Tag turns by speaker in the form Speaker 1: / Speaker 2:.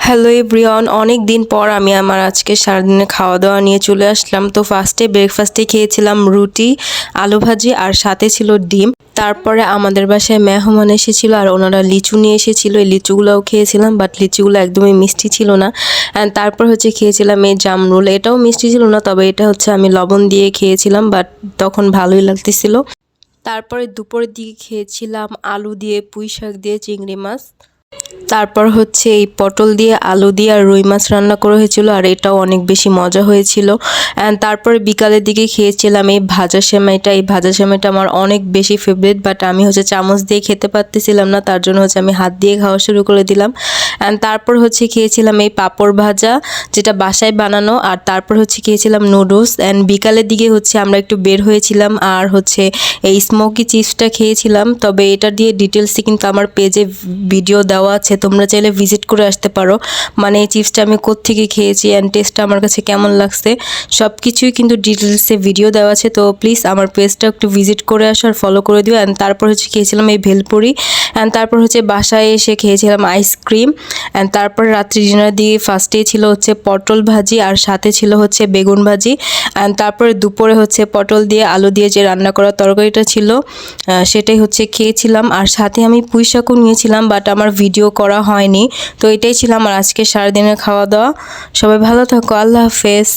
Speaker 1: Hello everyone, অনেক দিন পর আমি আমার আজকে সারাদিনের খাওয়া দাওয়া নিয়ে চলে আসলাম। তো ব্রেকফাস্টে খেয়েছিলাম রুটি, আলু ভাজি আর সাথে ছিল ডিম। তারপরে আমাদের বাসায় মেহমান এসেছিল আর ওনারা লিচু নিয়ে এসেছিল। এই লিচুগুলোও খেয়েছিলাম, বাট লিচুগুলো একদমই মিষ্টি ছিল না। অ্যান্ড তারপর খেয়েছিলাম এই জামরুল, এটাও মিষ্টি ছিল না, তবে এটা আমি লবণ দিয়ে খেয়েছিলাম, বাট তখন ভালোই লাগতেছিল। তারপরে দুপুরের দিকে খেয়েছিলাম আলু দিয়ে, পুঁই শাক দিয়ে, চিংড়ি মাছ। তারপর এই পটল দিয়ে, আলু দিয়ে আর রুই মাছ রান্না করা হয়েছিল, আর এটাও অনেক বেশি মজা হয়েছিল। অ্যান্ড তারপরে বিকালের দিকে খেয়েছিলাম এই ভাজা সেমাইটা। এই ভাজা সেমাইটা আমার অনেক বেশি ফেভারিট, বাট আমি চামচ দিয়ে খেতে পারতেছিলাম না, তার জন্য আমি হাত দিয়ে খাওয়া শুরু করে দিলাম। অ্যান্ড তারপর খেয়েছিলাম এই পাঁপড় ভাজা, যেটা বাসায় বানানো। আর তারপর খেয়েছিলাম নুডলস। অ্যান্ড বিকালের দিকে আমরা একটু বের হয়েছিলাম, আর এই স্মোকি চিপসটা খেয়েছিলাম। তবে এটা দিয়ে ডিটেলসে কিন্তু আমার পেজে ভিডিও দেওয়া আছে, তোমরা চাইলে ভিজিট করে আসতে পারো। মানে এই চিপসটা আমি কোত্থেকে খেয়েছি অ্যান্ড টেস্টটা আমার কাছে কেমন লাগছে সব কিছুই কিন্তু ডিটেলসে ভিডিও দেওয়া আছে। তো প্লিজ আমার পেজটা একটু ভিজিট করে আসো আর ফলো করে দিও। অ্যান্ড তারপর খেয়েছিলাম এই ভেলপুরি। অ্যান্ড তারপর বাসায় এসে খেয়েছিলাম আইসক্রিম। অ্যান্ড তারপর রাত্রি ডিনার দিয়ে ফার্স্টেই ছিল পটল ভাজি, আর সাথে ছিল বেগুন ভাজি। অ্যান্ড তারপরে দুপুরে পটল দিয়ে আলু দিয়ে যে রান্না করা তরকারিটা ছিল সেটাই খেয়েছিলাম। আর সাথে আমি পুঁই শাকও নিয়েছিলাম, বাট আমার ভিডিও করা হয়নি। তো এটাই ছিল আমার আজকে সারাদিনের খাওয়া দাওয়া। সবাই ভালো থাকো, আল্লাহ হাফেজ।